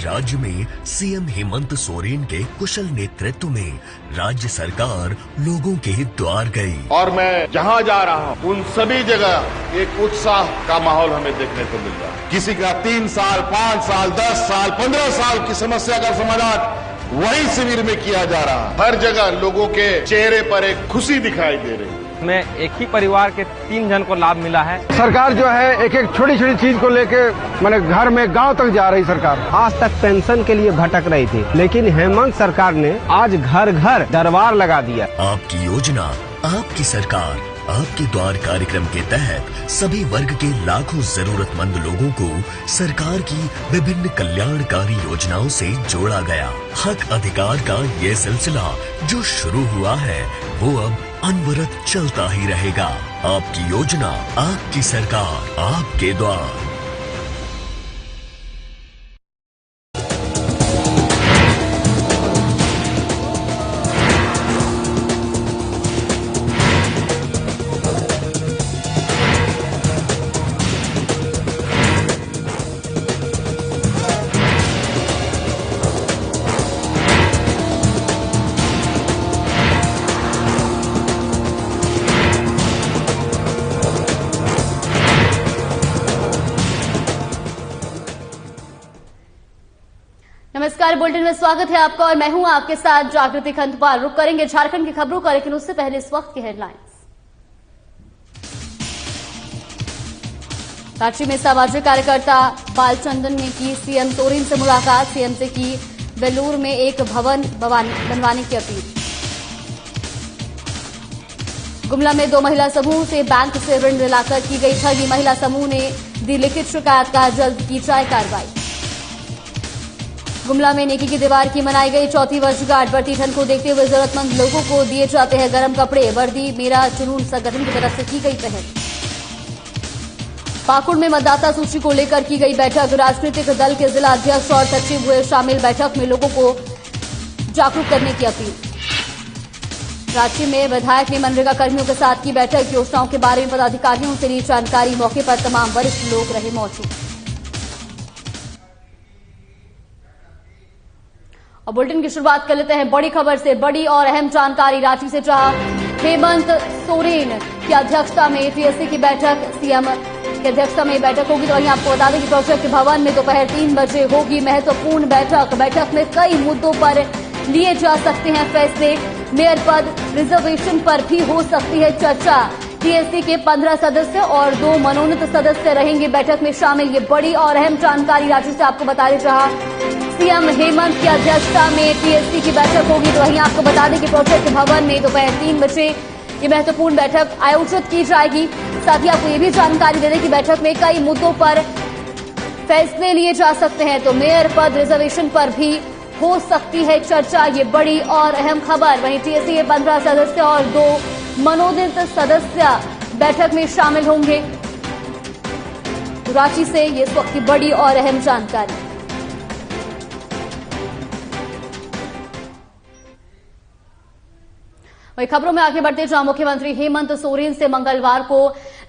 राज्य में सीएम हेमंत सोरेन के कुशल नेतृत्व में राज्य सरकार लोगों के द्वार गई। और मैं जहाँ जा रहा हूँ उन सभी जगह एक उत्साह का माहौल हमें देखने को मिल रहा है। किसी का 3 साल, 5 साल, 10 साल, 15 साल की समस्या का समाधान वही शिविर में किया जा रहा है। हर जगह लोगों के चेहरे पर एक खुशी दिखाई दे रही है। में एक ही परिवार के 3 जन को लाभ मिला है। सरकार जो है एक एक छोटी छोटी चीज को लेके माने घर में गांव तक जा रही सरकार। आज तक पेंशन के लिए भटक रही थी, लेकिन हेमंत सरकार ने आज घर घर दरबार लगा दिया। आपकी योजना, आपकी सरकार, आपके द्वार कार्यक्रम के तहत सभी वर्ग के लाखों जरूरतमंद लोगों को सरकार की विभिन्न कल्याणकारी योजनाओं से जोड़ा गया। हक अधिकार का ये सिलसिला जो शुरू हुआ है वो अब अनवरत चलता ही रहेगा। आपकी योजना, आपकी सरकार, आपके द्वार। नमस्कार, बुलेटिन में स्वागत है आपका और मैं हूं आपके साथ जागृति खंतपाल। रुक करेंगे झारखंड की खबरों का, लेकिन उससे पहले इस वक्त की हेडलाइंस। रांची में सामाजिक कार्यकर्ता बालचंदन ने की सीएम सोरेन से मुलाकात। सीएम से की बेलूर में एक भवन बनवाने की अपील। गुमला में 2 महिला समूह से बैंक से ऋण दिलाकर की गई ठगी। महिला समूह ने दी लिखित शिकायत, कहा जल्द की जाए कार्रवाई। गुमला में नेकी की दीवार की मनाई गई 4वीं वर्षगांठ। बढ़ती ठंड को देखते हुए जरूरतमंद लोगों को दिए जाते हैं गर्म कपड़े। वर्दी मेरा जुनून संगठन की तरफ से की गई पहल। पाकुड़ में मतदाता सूची को लेकर की गई बैठक। राजनीतिक दल के जिला अध्यक्ष और सचिव हुए शामिल। बैठक में लोगों को जागरूक करने की अपील। रांची में विधायक ने मनरेगा कर्मियों के साथ की बैठक। योजनाओं के बारे में पदाधिकारियों से ली जानकारी। मौके पर तमाम वरिष्ठ लोग रहे मौजूद। और बुलेटिन की शुरुआत कर लेते हैं बड़ी खबर से। बड़ी और अहम जानकारी रांची से, जहां हेमंत सोरेन की अध्यक्षता में टीएससी की बैठक, सीएम की अध्यक्षता में बैठक होगी। तो वहीं आपको बता दें कि प्रोजेक्ट भवन में दोपहर 3 बजे होगी महत्वपूर्ण बैठक। बैठक में कई मुद्दों पर लिए जा सकते हैं फैसले। मेयर पद रिजर्वेशन पर भी हो सकती है चर्चा। टीएससी के 15 सदस्य और 2 मनोनीत सदस्य रहेंगे बैठक में शामिल। ये बड़ी और अहम जानकारी रांची से आपको बता दें, जहां सीएम हेमंत की अध्यक्षता में टीएससी की बैठक होगी। तो वहीं आपको बता दें कि प्रोजेक्ट भवन में दोपहर 3 बजे ये महत्वपूर्ण बैठक आयोजित की जाएगी। साथ ही आपको ये भी जानकारी दे दें कि बैठक में कई मुद्दों पर फैसले लिए जा सकते हैं। तो मेयर पद रिजर्वेशन पर भी हो सकती है चर्चा। ये बड़ी और अहम खबर। वहीं टीएससी के 15 सदस्य और 2 मनोनीत सदस्य बैठक में शामिल होंगे। रांची से ये इस वक्त की बड़ी और अहम जानकारी। वही खबरों में आगे बढ़ते, जहां मुख्यमंत्री हेमंत सोरेन से मंगलवार को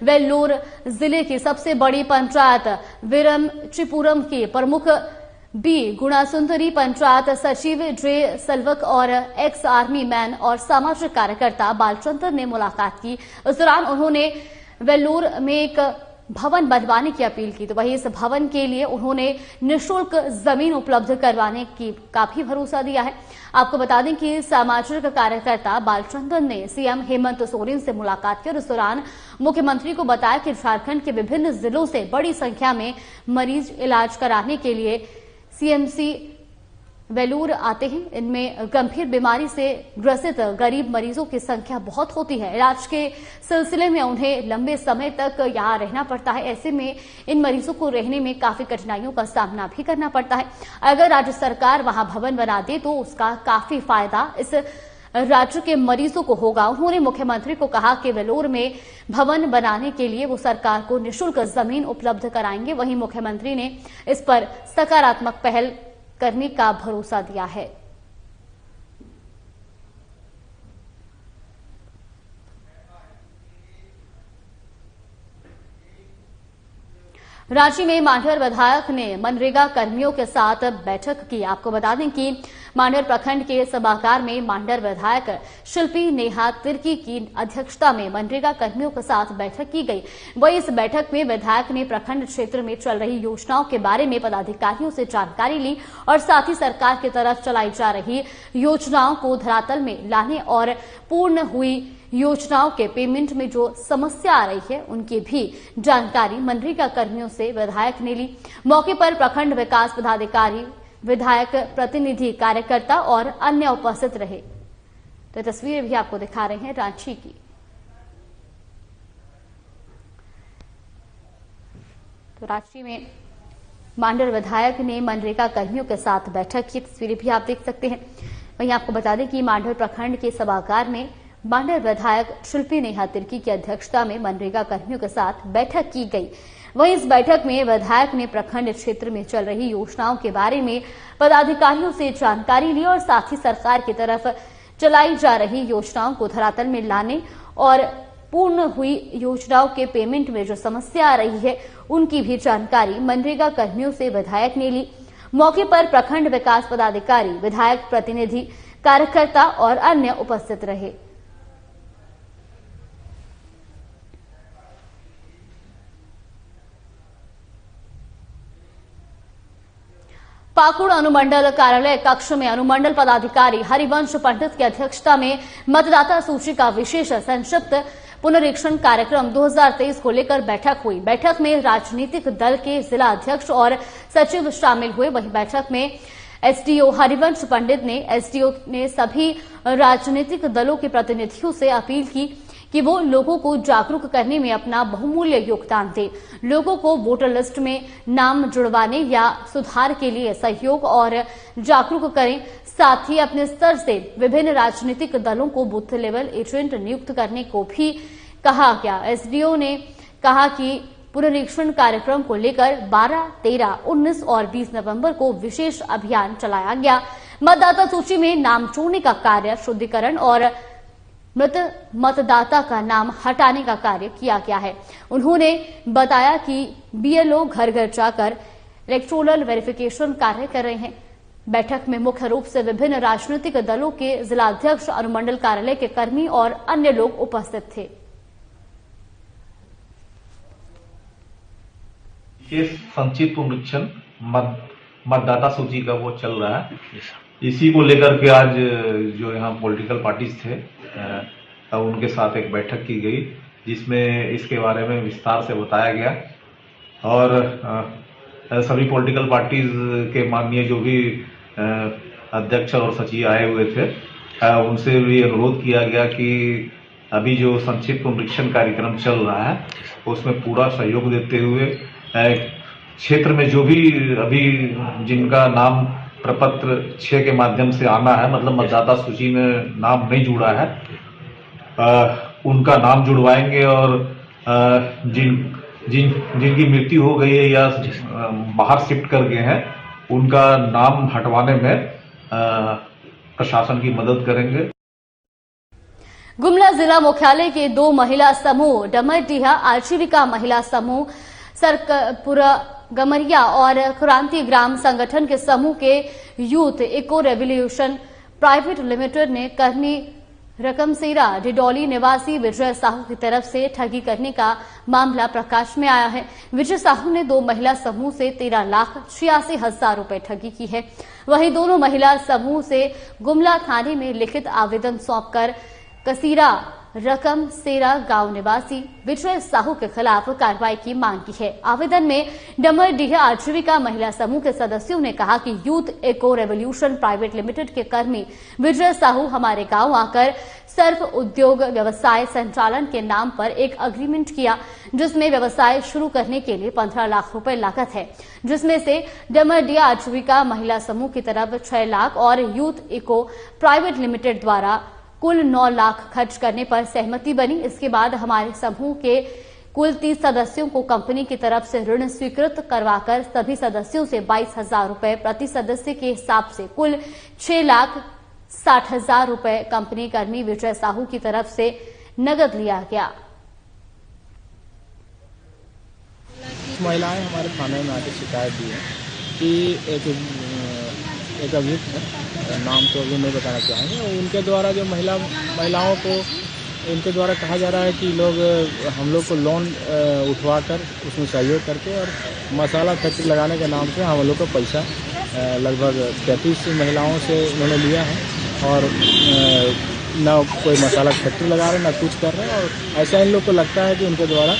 वेल्लोर जिले की सबसे बड़ी पंचायत विरमचीपुरम के प्रमुख बी गुणासुंदरी, पंचायत सचिव जे सलवक और एक्स आर्मी मैन और सामाजिक कार्यकर्ता बालचंदन ने मुलाकात की। इस दौरान उन्होंने वेल्लोर में एक भवन बनवाने की अपील की। तो वहीं इस भवन के लिए उन्होंने निःशुल्क जमीन उपलब्ध करवाने का भी भरोसा दिया है। आपको बता दें कि सामाजिक कार्यकर्ता बालचंदन ने सीएम हेमंत सोरेन से मुलाकात की और इस दौरान मुख्यमंत्री को बताया कि झारखंड के विभिन्न जिलों से बड़ी संख्या में मरीज इलाज कराने के लिए सीएमसी वेलूर आते हैं। इनमें गंभीर बीमारी से ग्रसित गरीब मरीजों की संख्या बहुत होती है। इलाज के सिलसिले में उन्हें लंबे समय तक यहां रहना पड़ता है। ऐसे में इन मरीजों को रहने में काफी कठिनाइयों का सामना भी करना पड़ता है। अगर राज्य सरकार वहां भवन बना दे तो उसका काफी फायदा इस राज्य के मरीजों को होगा। उन्होंने मुख्यमंत्री को कहा कि वेलोर में भवन बनाने के लिए वो सरकार को निःशुल्क जमीन उपलब्ध कराएंगे। वहीं मुख्यमंत्री ने इस पर सकारात्मक पहल करने का भरोसा दिया है। रांची में मांडर विधायक ने मनरेगा कर्मियों के साथ बैठक की। आपको बता दें कि मांडर प्रखंड के सभागार में मांडर विधायक शिल्पी नेहा तिर्की की अध्यक्षता में मनरेगा कर्मियों के साथ बैठक की गई। वहीं इस बैठक में विधायक ने प्रखंड क्षेत्र में चल रही योजनाओं के बारे में पदाधिकारियों से जानकारी ली और साथ ही सरकार की तरफ चलाई जा रही योजनाओं को धरातल में लाने और पूर्ण हुई योजनाओं के पेमेंट में जो समस्या आ रही है उनकी भी जानकारी मनरेगा कर्मियों से विधायक ने ली। मौके पर प्रखंड विकास पदाधिकारी, विधायक प्रतिनिधि, कार्यकर्ता और अन्य उपस्थित रहे। तो तस्वीरें भी आपको दिखा रहे हैं रांची की। तो रांची में मांडर विधायक ने मनरेगा कर्मियों के साथ बैठक की, तस्वीरें भी आप देख सकते हैं। वहीं आपको बता दें कि मांडर प्रखंड के सभागार में मांडर विधायक शिल्पी नेहा तिर्की की अध्यक्षता में मनरेगा कर्मियों के साथ बैठक की गई। वहीं इस बैठक में विधायक ने प्रखंड क्षेत्र में चल रही योजनाओं के बारे में पदाधिकारियों से जानकारी ली और साथ ही सरकार की तरफ चलाई जा रही योजनाओं को धरातल में लाने और पूर्ण हुई योजनाओं के पेमेंट में जो समस्या आ रही है उनकी भी जानकारी मनरेगा कर्मियों से विधायक ने ली। मौके पर प्रखंड विकास पदाधिकारी, विधायक प्रतिनिधि, कार्यकर्ता और अन्य उपस्थित रहे। पाकुड़ अनुमंडल कार्यालय कक्ष में अनुमंडल पदाधिकारी हरिवंश पंडित की अध्यक्षता में मतदाता सूची का विशेष संक्षिप्त पुनरीक्षण कार्यक्रम 2023 को लेकर बैठक हुई। बैठक में राजनीतिक दल के जिला अध्यक्ष और सचिव शामिल हुए। वहीं बैठक में एसडीओ हरिवंश पंडित ने एसडीओ ने सभी राजनीतिक दलों के प्रतिनिधियों से अपील की कि वो लोगों को जागरूक करने में अपना बहुमूल्य योगदान दें, लोगों को वोटर लिस्ट में नाम जुड़वाने या सुधार के लिए सहयोग और जागरूक करें। साथ ही अपने स्तर से विभिन्न राजनीतिक दलों को बूथ लेवल एजेंट नियुक्त करने को भी कहा गया। एसडीओ ने कहा कि पुनरीक्षण कार्यक्रम को लेकर 12, 13, 19 और 20 नवंबर को विशेष अभियान चलाया गया। मतदाता सूची में नाम जोड़ने का कार्य, शुद्धिकरण और मृत मतदाता का नाम हटाने का कार्य किया गया है। उन्होंने बताया कि बीएलओ घर घर जाकर इलेक्टोरल वेरिफिकेशन कार्य कर रहे हैं। बैठक में मुख्य रूप से विभिन्न राजनीतिक दलों के जिलाध्यक्ष, अनुमंडल कार्यालय के कर्मी और अन्य लोग उपस्थित थे। ये संचित पुनरीक्षण मतदाता सूची का वो चल रहा है। इसी को लेकर के आज जो यहाँ पॉलिटिकल पार्टीज थे उनके साथ एक बैठक की गई, जिसमें इसके बारे में विस्तार से बताया गया और सभी पॉलिटिकल पार्टीज के माननीय जो भी अध्यक्ष और सचिव आए हुए थे उनसे भी अनुरोध किया गया कि अभी जो संक्षिप्त पुनरीक्षण कार्यक्रम चल रहा है उसमें पूरा सहयोग देते हुए क्षेत्र में जो भी अभी जिनका नाम प्रपत्र 6 के माध्यम से आना है, मतलब मतदाता सूची में नाम नहीं जुड़ा है, उनका नाम जुड़वाएंगे और जिनकी मृत्यु हो गई है या बाहर शिफ्ट कर गए हैं उनका नाम हटवाने में प्रशासन की मदद करेंगे। गुमला जिला मुख्यालय के 2 महिला समूह डमरडीहा आजीविका महिला समूह, सरकपुरा गमरिया और क्रांति ग्राम संगठन के समूह के Youth Eco Revolution Private Limited ने कर्मी रकमसेरा डिडौली निवासी विजय साहू की तरफ से ठगी करने का मामला प्रकाश में आया है। विजय साहू ने 2 महिला समूह से 13,86,000 रुपए ठगी की है। वहीं दोनों महिला समूह से गुमला थाने में लिखित आवेदन सौंपकर कसीरा रकम सेरा गांव निवासी विजय साहू के खिलाफ कार्रवाई की मांग की है। आवेदन में डमरडीहा आजीविका महिला समूह के सदस्यों ने कहा कि Youth Eco Revolution Private Limited के कर्मी विजय साहू हमारे गांव आकर सर्फ उद्योग व्यवसाय संचालन के नाम पर एक अग्रीमेंट किया, जिसमें व्यवसाय शुरू करने के लिए 15 लाख रुपए लागत है, जिसमें से डमरडीहा आजीविका महिला समूह की तरफ 6 लाख और यूथ इको प्राइवेट लिमिटेड द्वारा कुल 9 लाख खर्च करने पर सहमति बनी। इसके बाद हमारे समूह के कुल 30 सदस्यों को कंपनी की तरफ से ऋण स्वीकृत करवाकर सभी सदस्यों से 22,000 रुपए प्रति सदस्य के हिसाब से कुल 6,60,000 रुपए कंपनी कर्मी विजय साहू की तरफ से नगद लिया गया। कुछ महिलाएं हमारे थाने में आके शिकायत दी है कि एक अभियुक्त है, नाम तो अभी नहीं बताना चाहेंगे, और उनके द्वारा जो महिलाओं को इनके द्वारा कहा जा रहा है कि हम लोग को लोन उठवा कर उसमें सहयोग करके और मसाला फैक्ट्री लगाने के नाम से हम लोग को पैसा लगभग 33 महिलाओं से उन्होंने लिया है और ना कोई मसाला फैक्ट्री लगा रहे ना कुछ कर रहे हैं, और ऐसा इन लोग को लगता है कि उनके द्वारा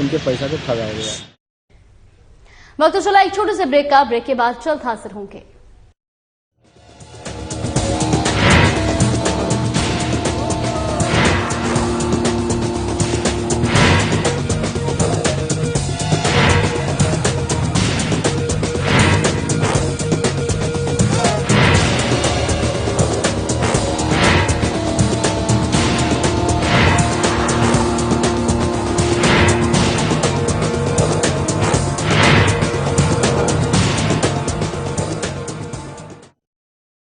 इनके पैसा को ठगाया गया है। वक्त चला एक छोटे से ब्रेक का। ब्रेक के बाद जल्द हाजिर होंगे।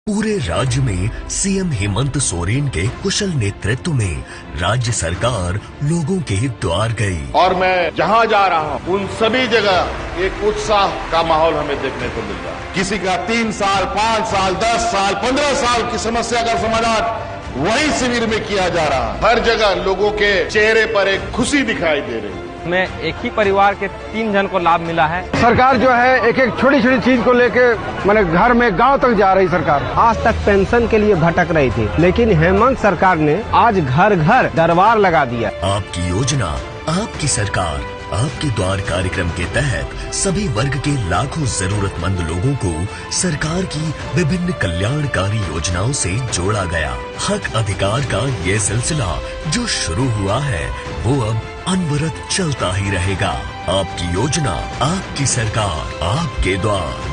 पूरे राज्य में सीएम हेमंत सोरेन के कुशल नेतृत्व में राज्य सरकार लोगों के द्वार गई। और मैं जहां जा रहा हूं उन सभी जगह एक उत्साह का माहौल हमें देखने को मिल रहा है। किसी का 3 साल, 5 साल, 10 साल, 15 साल की समस्या का समाधान वही शिविर में किया जा रहा है। हर जगह लोगों के चेहरे पर एक खुशी दिखाई दे रही है। में एक ही परिवार के 3 जन को लाभ मिला है। सरकार जो है एक एक छोटी छोटी चीज को लेके मैंने घर में गांव तक जा रही सरकार। आज तक पेंशन के लिए भटक रही थी, लेकिन हेमंत सरकार ने आज घर घर दरबार लगा दिया। आपकी योजना, आपकी सरकार, आपके द्वार कार्यक्रम के तहत सभी वर्ग के लाखों जरूरतमंद लोगों को सरकार की विभिन्न कल्याणकारी योजनाओं से जोड़ा गया। हक अधिकार का ये सिलसिला जो शुरू हुआ है वो अब अनवरत चलता ही रहेगा। आपकी योजना, आपकी सरकार, आपके द्वार।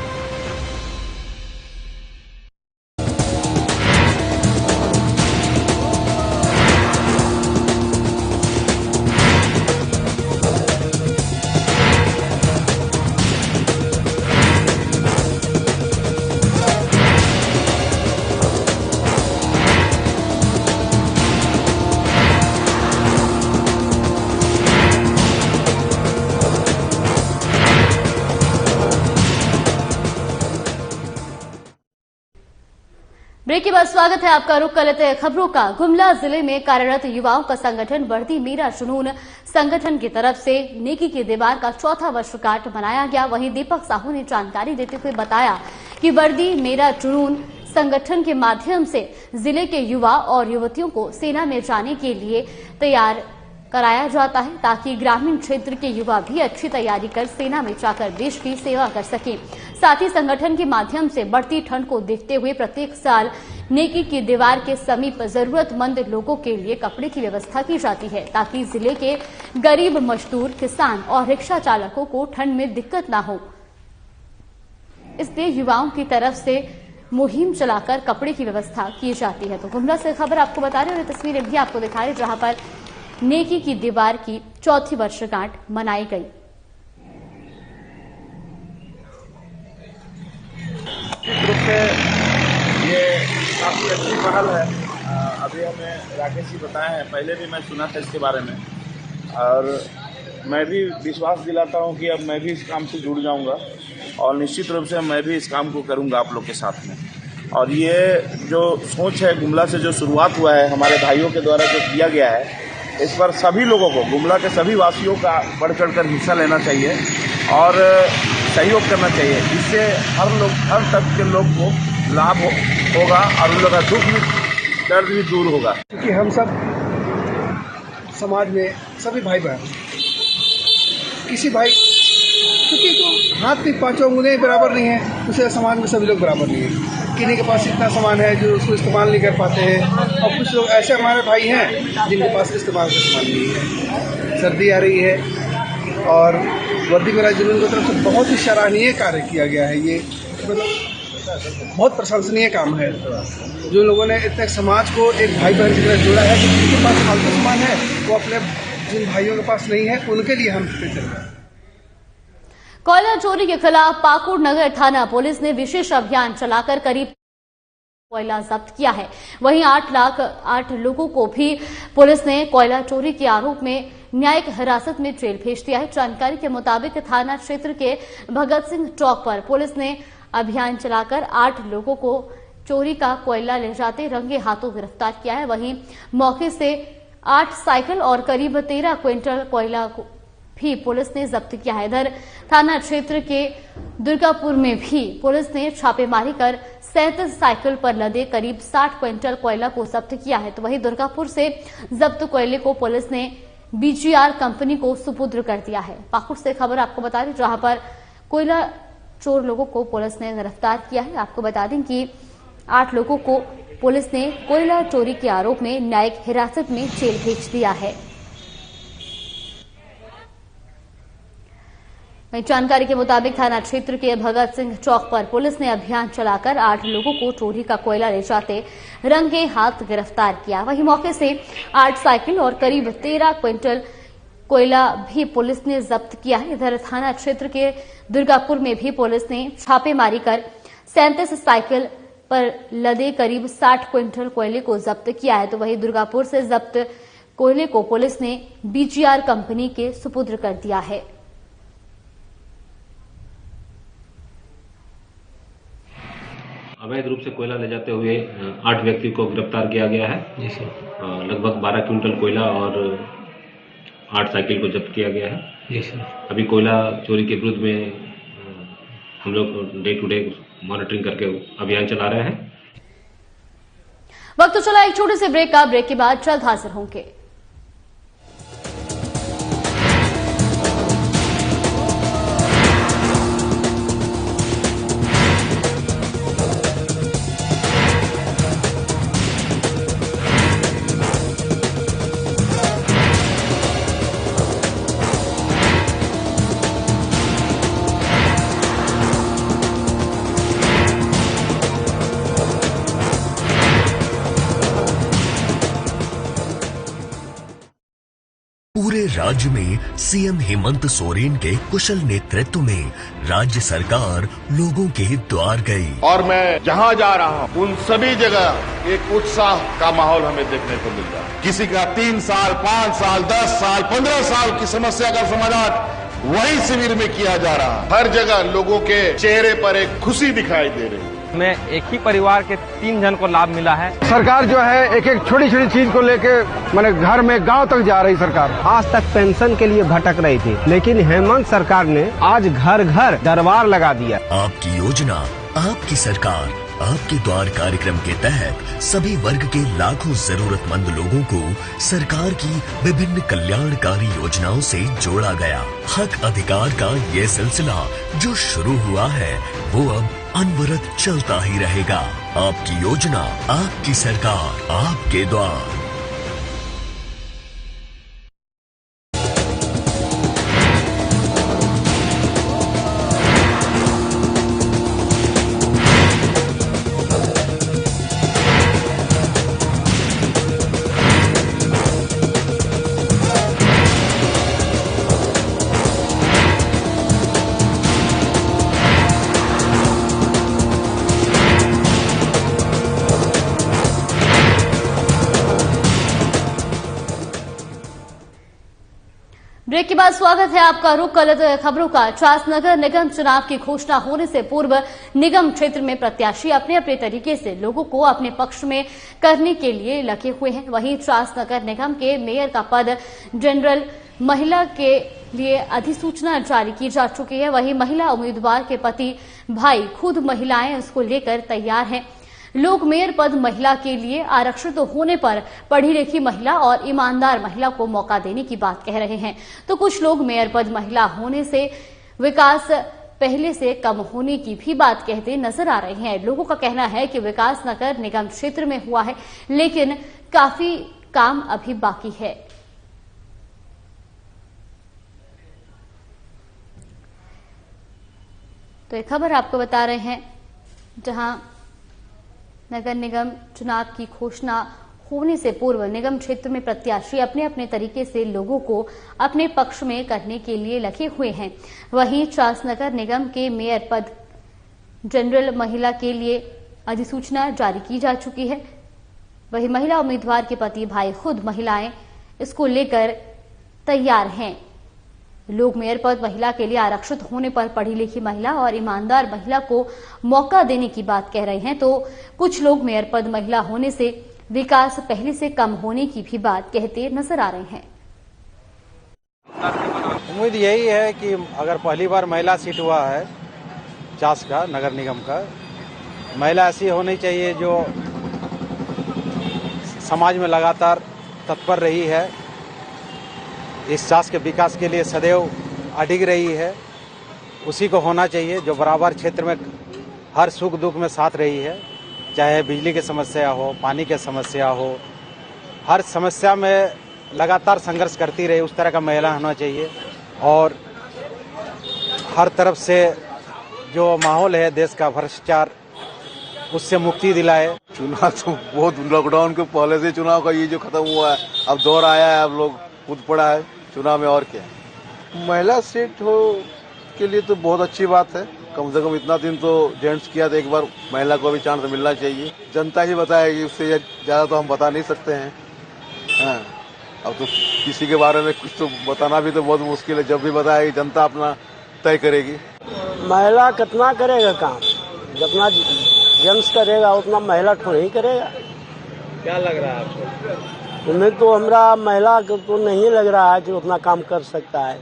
ब्रेक के बाद स्वागत है आपका। रुख कर लेते हैं खबरों का। गुमला जिले में कार्यरत युवाओं का संगठन वर्दी मेरा जुनून संगठन की तरफ से नेकी की दीवार का 4था वर्षगांठ मनाया गया। वहीं दीपक साहू ने जानकारी देते हुए बताया कि वर्दी मेरा जुनून संगठन के माध्यम से जिले के युवा और युवतियों को सेना में जाने के लिए तैयार कराया जाता है ताकि ग्रामीण क्षेत्र के युवा भी अच्छी तैयारी कर सेना में जाकर देश की सेवा कर सकें। साथ ही संगठन के माध्यम से बढ़ती ठंड को देखते हुए प्रत्येक साल नेकी की दीवार के समीप जरूरतमंद लोगों के लिए कपड़े की व्यवस्था की जाती है ताकि जिले के गरीब मजदूर, किसान और रिक्शा चालकों को ठंड में दिक्कत न हो। इसलिए युवाओं की तरफ से मुहिम चलाकर कपड़े की व्यवस्था की जाती है। तो गुमला से खबर आपको बता रहे और ये तस्वीरें भी आपको दिखा रहे जहां पर नेकी की दीवार की 4थी वर्षगांठ मनाई गई। रूप से ये काफी अच्छी पहल है। अभी हमें राकेश जी बताए हैं, पहले भी मैं सुना था इसके बारे में और मैं भी विश्वास दिलाता हूं कि अब मैं भी इस काम से जुड़ जाऊंगा और निश्चित रूप से मैं भी इस काम को करूंगा आप लोग के साथ में। और ये जो सोच है गुमला से जो शुरुआत हुआ है हमारे भाइयों के द्वारा जो किया गया है, इस पर सभी लोगों को, गुमला के सभी वासियों का बढ़ चढ़कर हिस्सा लेना चाहिए और सहयोग करना चाहिए। इससे हर तबके के लोग को लाभ होगा और उन लोगों का दुख भी, दर्द भी दूर होगा। क्योंकि हम सब समाज में सभी भाई बहन, किसी भाई क्योंकि तो हाथ की 5 उंगलियां बराबर नहीं है, दूसरे समाज में सभी लोग बराबर नहीं है। किन्हीं के पास इतना सामान है जो उसको इस्तेमाल नहीं कर पाते हैं और कुछ लोग ऐसे हमारे भाई हैं जिनके पास इस्तेमाल का सामान नहीं है। सर्दी आ रही है और वर्दी मेरा जुनून की तरफ से बहुत ही सराहनीय कार्य किया गया है। ये मतलब बहुत प्रशंसनीय काम है जो लोगों ने इतने समाज को एक भाई बहन की तरह जोड़ा है कि जिनके पास फालतू सामान है वो अपने जिन भाइयों के पास नहीं है उनके लिए हम चल रहे हैं। कोयला चोरी के खिलाफ पाकुड़ नगर थाना पुलिस ने विशेष अभियान चलाकर करीब कोयला जब्त किया है। वहीं 8 लोगों को भी पुलिस ने कोयला चोरी के आरोप में न्यायिक हिरासत में जेल भेज दिया है। जानकारी के मुताबिक थाना क्षेत्र के भगत सिंह चौक पर पुलिस ने अभियान चलाकर 8 लोगों को चोरी का कोयला ले जाते रंगे हाथों गिरफ्तार किया है। वहीं मौके से 8 साइकिल और करीब 13 क्विंटल कोयला भी पुलिस ने जब्त किया है। इधर थाना क्षेत्र के दुर्गापुर में भी पुलिस ने छापेमारी कर 37 साइकिल पर लदे करीब 60 क्विंटल कोयला को जब्त किया है। तो वहीं दुर्गापुर से जब्त कोयले को पुलिस ने बीजीआर कंपनी को सुपुर्द कर दिया है। पाकुड़ से खबर आपको बता दें, जहां पर कोयला चोर लोगों को पुलिस ने गिरफ्तार किया है। आपको बता दें कि 8 लोगों को पुलिस ने कोयला चोरी के आरोप में न्यायिक हिरासत में जेल भेज दिया है। जानकारी के मुताबिक थाना क्षेत्र के भगत सिंह चौक पर पुलिस ने अभियान चलाकर 8 लोगों को चोरी का कोयला ले जाते रंगे हाथ गिरफ्तार किया। वहीं मौके से 8 साइकिल और करीब 13 क्विंटल कोयला भी पुलिस ने जब्त किया है। इधर थाना क्षेत्र के दुर्गापुर में भी पुलिस ने छापेमारी कर 37 साइकिल पर लदे करीब 60 क्विंटल कोयले को जब्त किया है। तो वहीं दुर्गापुर से जब्त कोयले को पुलिस ने बीजीआर कंपनी के सुपुर्द कर दिया है। अवैध रूप से कोयला ले जाते हुए 8 व्यक्ति को गिरफ्तार किया गया है। जी सर। लगभग 12 क्विंटल कोयला और 8 साइकिल को जब्त किया गया है। जी सर। अभी कोयला चोरी के विरुद्ध में हम लोग डे टू डे मॉनिटरिंग करके अभियान चला रहे हैं। वक्त तो चला एक छोटे से ब्रेक का। ब्रेक के बाद जल्द हाजिर होंगे। पूरे राज्य में सीएम हेमंत सोरेन के कुशल नेतृत्व में राज्य सरकार लोगों के द्वार गई। और मैं जहां जा रहा हूं उन सभी जगह एक उत्साह का माहौल हमें देखने को मिल रहा है। किसी का 3 साल, 5 साल, 10 साल, 15 साल की समस्या का समाधान वही शिविर में किया जा रहा है। हर जगह लोगों के चेहरे पर एक खुशी दिखाई दे रही है। में एक ही परिवार के 3 जन को लाभ मिला है। सरकार जो है एक एक छोटी छोटी चीज को लेके मैंने घर में गांव तक जा रही सरकार। आज तक पेंशन के लिए भटक रही थी, लेकिन हेमंत सरकार ने आज घर घर दरबार लगा दिया। आपकी योजना, आपकी सरकार, आपके द्वार कार्यक्रम के तहत सभी वर्ग के लाखों जरूरतमंद लोगों को सरकार की विभिन्न कल्याणकारी योजनाओं से जोड़ा गया। हक अधिकार का ये सिलसिला जो शुरू हुआ है वो अब अनवरत चलता ही रहेगा। आपकी योजना, आपकी सरकार, आपके द्वार। ब्रेक के बाद स्वागत है आपका। रुख गलत खबरों का। चास नगर निगम चुनाव की घोषणा होने से पूर्व निगम क्षेत्र में प्रत्याशी अपने अपने तरीके से लोगों को अपने पक्ष में करने के लिए लगे हुए हैं। वहीं चास नगर निगम के मेयर का पद जनरल महिला के लिए अधिसूचना जारी की जा चुकी है। वहीं महिला उम्मीदवार के पति भाई खुद महिलाएं उसको लेकर तैयार हैं। लोग मेयर पद महिला के लिए आरक्षित होने पर पढ़ी लिखी महिला और ईमानदार महिला को मौका देने की बात कह रहे हैं, तो कुछ लोग मेयर पद महिला होने से विकास पहले से कम होने की भी बात कहते नजर आ रहे हैं। लोगों का कहना है कि विकास नगर निगम क्षेत्र में हुआ है, लेकिन काफी काम अभी बाकी है। तो एक खबर आपको बता रहे हैं, जहां नगर निगम चुनाव की घोषणा होने से पूर्व निगम क्षेत्र में प्रत्याशी अपने अपने तरीके से लोगों को अपने पक्ष में करने के लिए लगे हुए हैं। वहीं चास नगर निगम के मेयर पद जनरल महिला के लिए अधिसूचना जारी की जा चुकी है। वहीं महिला उम्मीदवार के पति भाई खुद महिलाएं इसको लेकर तैयार हैं। लोक मेयर पद महिला के लिए आरक्षित होने पर पढ़ी लिखी महिला और ईमानदार महिला को मौका देने की बात कह रहे हैं, तो कुछ लोग मेयर पद महिला होने से विकास पहले से कम होने की भी बात कहते नजर आ रहे हैं। उम्मीद यही है कि अगर पहली बार महिला सीट हुआ है चास का, नगर निगम का, महिला ऐसी होनी चाहिए जो समाज में लगातार तत्पर रही है, इस चास के विकास के लिए सदैव अडिग रही है। उसी को होना चाहिए जो बराबर क्षेत्र में हर सुख दुख में साथ रही है, चाहे बिजली की समस्या हो, पानी की समस्या हो, हर समस्या में लगातार संघर्ष करती रही, उस तरह का महिला होना चाहिए। और हर तरफ से जो माहौल है देश का भ्रष्टाचार, उससे मुक्ति दिलाए। चुनाव तो बहुत लॉकडाउन के पहले से चुनाव का ये जो खत्म हुआ है, अब दौर आया है, अब लोग कूद पड़ा है चुनाव में, और क्या है। महिला सीट हो के लिए तो बहुत अच्छी बात है, कम से कम इतना दिन तो जेंट्स किया, तो एक बार महिला को भी चांस मिलना चाहिए। जनता ही बताएगी, उससे ज्यादा तो हम बता नहीं सकते हैं। हाँ, अब तो किसी के बारे में कुछ तो बताना भी तो बहुत मुश्किल है, जब भी बताएगी जनता अपना तय करेगी। महिला कितना करेगा काम, जितना जेंट्स करेगा उतना महिला तो नहीं करेगा। क्या लग रहा है आपको? उन्हें तो हमरा महिला को तो नहीं लग रहा है कि उतना काम कर सकता है।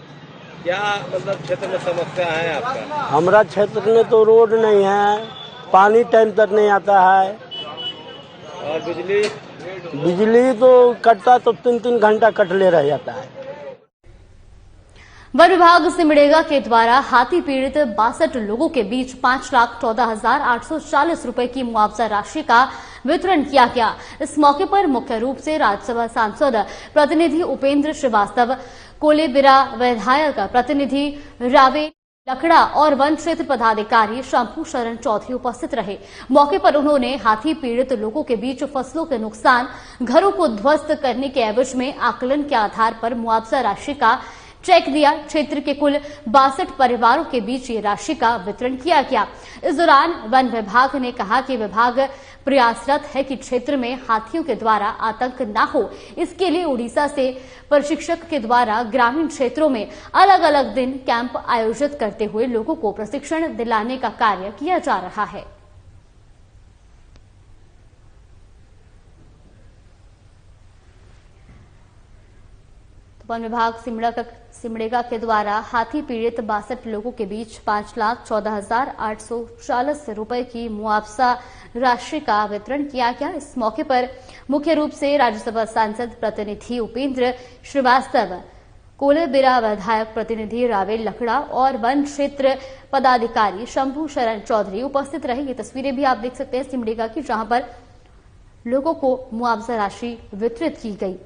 क्या मतलब क्षेत्र में समस्या है आपका? हमारा क्षेत्र में तो रोड नहीं है, पानी टाइम तक नहीं आता है, और बिजली तो कटता तो 3-3 घंटा कटले रह जाता है। वन विभाग सिमडेगा के द्वारा हाथी पीड़ित 62 लोगों के बीच 5,14,840 रुपए की मुआवजा राशि का वितरण किया गया। इस मौके पर मुख्य रूप से राज्यसभा सांसद प्रतिनिधि उपेंद्र श्रीवास्तव, कोलेबिरा विधायक प्रतिनिधि रावे लकड़ा और वन क्षेत्र पदाधिकारी शंभू शरण चौधरी उपस्थित रहे। मौके पर उन्होंने हाथी पीड़ित लोगों के बीच फसलों के नुकसान, घरों को ध्वस्त करने के एवज में आकलन के आधार पर मुआवजा राशि का चेक दिया। क्षेत्र के कुल 62 परिवारों के बीच ये राशि का वितरण किया गया। इस दौरान वन विभाग ने कहा कि विभाग प्रयासरत है कि क्षेत्र में हाथियों के द्वारा आतंक न हो। इसके लिए उड़ीसा से प्रशिक्षक के द्वारा ग्रामीण क्षेत्रों में अलग अलग दिन कैंप आयोजित करते हुए लोगों को प्रशिक्षण दिलाने का कार्य किया जा रहा है। वन विभाग सिमडेगा के द्वारा हाथी पीड़ित 62 लोगों के बीच 5,14,840 रुपए की मुआवजा राशि का वितरण किया गया। इस मौके पर मुख्य रूप से राज्यसभा सांसद प्रतिनिधि उपेंद्र श्रीवास्तव, कोलेबिरा विधायक प्रतिनिधि रावे लकड़ा और वन क्षेत्र पदाधिकारी शंभू शरण चौधरी उपस्थित रहे। ये तस्वीरें भी आप देख सकते हैं सिमडेगा की, जहां पर लोगों को मुआवजा राशि वितरित की गई।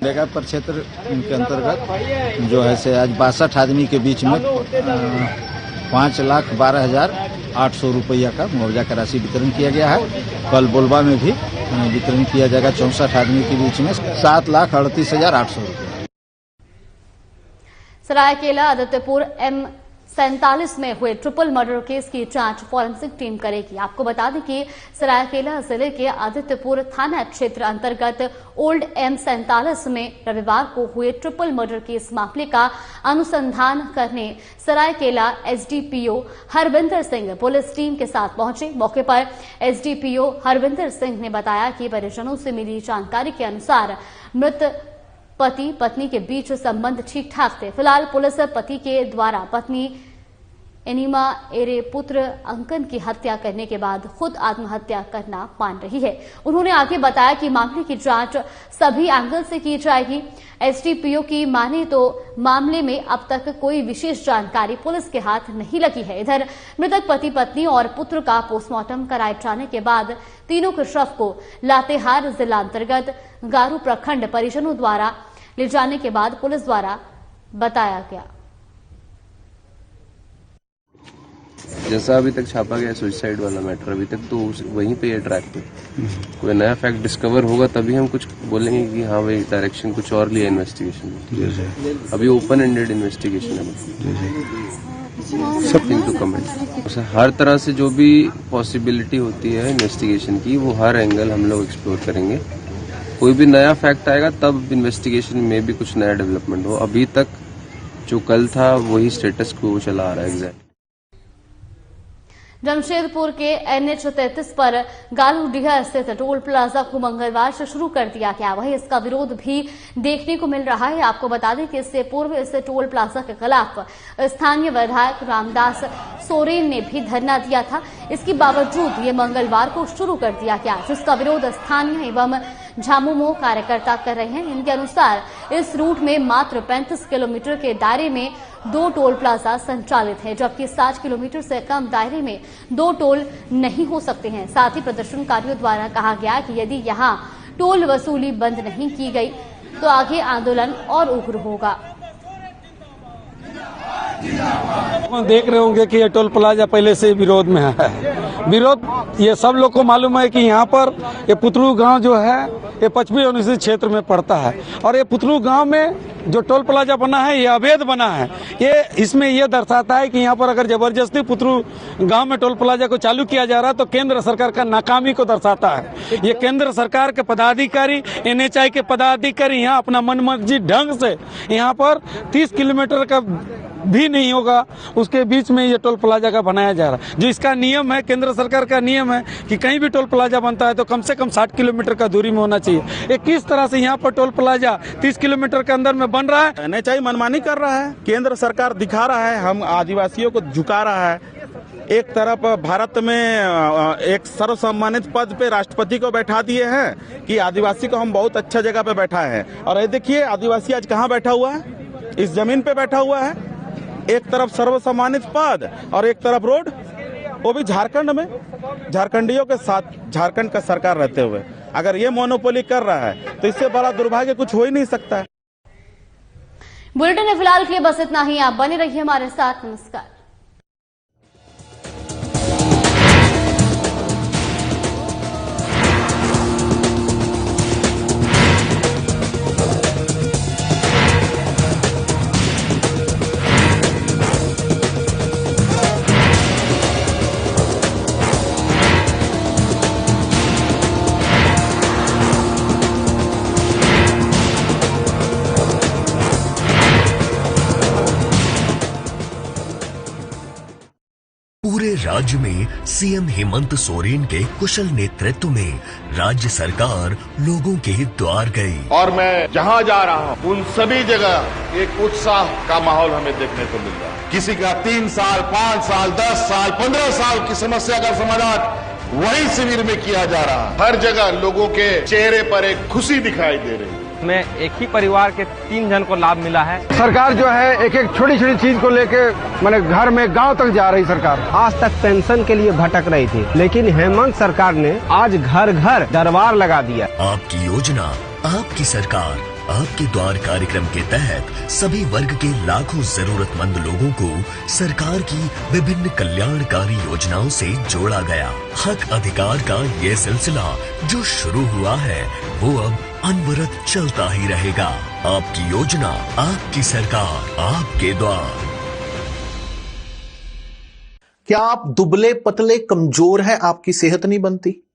सिमडेगा प्रक्षेत्र के अंतर्गत जो है से आज 62 आदमी के बीच में 5,12,800 रुपया का मुआवजा का राशि वितरण किया गया है। कल बोलबा में भी वितरण किया जाएगा 64 आदमी के बीच में 7,38,800 रुपया। सरायकेला आदित्यपुर M47 में हुए ट्रिपल मर्डर केस की जांच फॉरेंसिक टीम करेगी। आपको बता दें कि सरायकेला जिले के आदित्यपुर थाना क्षेत्र अंतर्गत ओल्ड M47 में रविवार को हुए ट्रिपल मर्डर केस मामले का अनुसंधान करने Saraikela SDPO Harvinder Singh police team के साथ पहुंचे। मौके पर एसडीपीओ हरविंदर सिंह ने बताया कि परिजनों से मिली जानकारी के अनुसार मृत पति पत्नी के बीच संबंध ठीक ठाक थे। फिलहाल पुलिस पति के द्वारा पत्नी एनिमा एरे पुत्र अंकन की हत्या करने के बाद खुद आत्महत्या करना मान रही है। उन्होंने आगे बताया कि मामले की जांच सभी एंगल से की जाएगी। एसडीपीओ की माने तो मामले में अब तक कोई विशेष जानकारी पुलिस के हाथ नहीं लगी है। इधर मृतक पति पत्नी और पुत्र का पोस्टमार्टम कराए जाने के बाद तीनों के शव को लातेहार जिला अंतर्गत गारू प्रखंड परिजनों द्वारा ले जाने के बाद पुलिस द्वारा बताया गया। जैसा अभी तक छापा गया सुसाइड वाला मैटर, अभी तक तो वहीं पे है ट्रैक पे। कोई नया फैक्ट डिस्कवर होगा तभी हम कुछ बोलेंगे कि हाँ भाई डायरेक्शन कुछ और लिया इन्वेस्टिगेशन में। अभी ओपन एंडेड इन्वेस्टिगेशन है, समथिंग टू कमेंट। हर तरह से जो भी पॉसिबिलिटी होती है इन्वेस्टिगेशन की, वो हर एंगल हम लोग एक्सप्लोर करेंगे। कोई भी नया फैक्ट आएगा तब इन्वेस्टिगेशन में भी कुछ नया डेवलपमेंट हो। अभी तक जो कल था वही स्टेटस को चला आ रहा है एग्जैक्ट। जमशेदपुर के NH 33 पर गालूडीहा स्थित टोल प्लाजा को मंगलवार से शुरू कर दिया गया। वहीं इसका विरोध भी देखने को मिल रहा है। आपको बता दें कि इससे पूर्व इस टोल प्लाजा के खिलाफ स्थानीय विधायक रामदास सोरेन ने भी धरना दिया था। इसके बावजूद ये मंगलवार को शुरू कर दिया गया, जिसका विरोध स्थानीय एवं झामुमो कार्यकर्ता कर रहे हैं। इनके अनुसार इस रूट में मात्र 35 किलोमीटर के दायरे में 2 टोल प्लाजा संचालित है, जबकि 60 किलोमीटर से कम दायरे में 2 टोल नहीं हो सकते हैं। साथ ही प्रदर्शनकारियों द्वारा कहा गया कि यदि यहां टोल वसूली बंद नहीं की गई तो आगे आंदोलन और उग्र होगा। देख रहे होंगे कि ये टोल प्लाजा पहले से विरोध में है। विरोध ये सब लोग को मालूम है कि यहाँ पर ये पुतरू गांव जो है ये 25 अनुसूचित क्षेत्र में पड़ता है और ये पुतरू गांव में जो टोल प्लाजा बना है ये अवैध बना है। ये इसमें ये दर्शाता है कि यहाँ पर अगर जबरदस्ती पुतरू गांव में टोल प्लाजा को चालू किया जा रहा है तो केंद्र सरकार का नाकामी को दर्शाता है। ये केंद्र सरकार के पदाधिकारी NHI के पदाधिकारी यहाँ अपना मनमर्जी ढंग से यहाँ पर 30 किलोमीटर का भी नहीं होगा उसके बीच में ये टोल प्लाजा का बनाया जा रहा है। जो इसका नियम है, केंद्र सरकार का नियम है कि कहीं भी टोल प्लाजा बनता है तो कम से कम 60 किलोमीटर का दूरी में होना चाहिए। ये किस तरह से यहाँ पर टोल प्लाजा 30 किलोमीटर के अंदर में बन रहा है। NHI मनमानी कर रहा है, केंद्र सरकार दिखा रहा है हम आदिवासियों को झुका रहा है। एक तरफ भारत में एक सर्वसम्मानित पद पे राष्ट्रपति को बैठा दिए हैं कि आदिवासी को हम बहुत अच्छा जगह पे बैठा है, और ये देखिए आदिवासी आज कहाँ बैठा हुआ है, इस जमीन पे बैठा हुआ है। एक तरफ सर्वसम्मानित पद और एक तरफ रोड, वो भी झारखंड में, झारखंडियों के साथ झारखंड का सरकार रहते हुए। अगर ये मोनोपोली कर रहा है तो इससे बड़ा दुर्भाग्य कुछ हो ही नहीं सकता है। बुलेटिन में फिलहाल के लिए बस इतना ही। आप बने रहिए हमारे साथ। नमस्कार। पूरे राज्य में CM हेमंत सोरेन के कुशल नेतृत्व में राज्य सरकार लोगों के द्वार गई। और मैं जहाँ जा रहा हूँ उन सभी जगह एक उत्साह का माहौल हमें देखने को मिल रहा है। किसी का 3 साल, 5 साल, 10 साल, 15 साल की समस्या का समाधान वही शिविर में किया जा रहा है। हर जगह लोगों के चेहरे पर एक खुशी दिखाई दे रही है। में एक ही परिवार के 3 जन को लाभ मिला है। सरकार जो है एक एक छोटी छोटी चीज को लेके मैंने घर में गांव तक जा रही सरकार। आज तक पेंशन के लिए भटक रही थी, लेकिन हेमंत सरकार ने आज घर घर दरबार लगा दिया। आपकी योजना, आपकी सरकार, आपके द्वार कार्यक्रम के तहत सभी वर्ग के लाखों जरूरतमंद लोगों को सरकार की विभिन्न कल्याणकारी योजनाओं से जोड़ा गया। हक अधिकार का ये सिलसिला जो शुरू हुआ है वो अब अनवरत चलता ही रहेगा। आपकी योजना, आपकी सरकार, आपके द्वार। क्या आप दुबले पतले कमजोर हैं, आपकी सेहत नहीं बनती?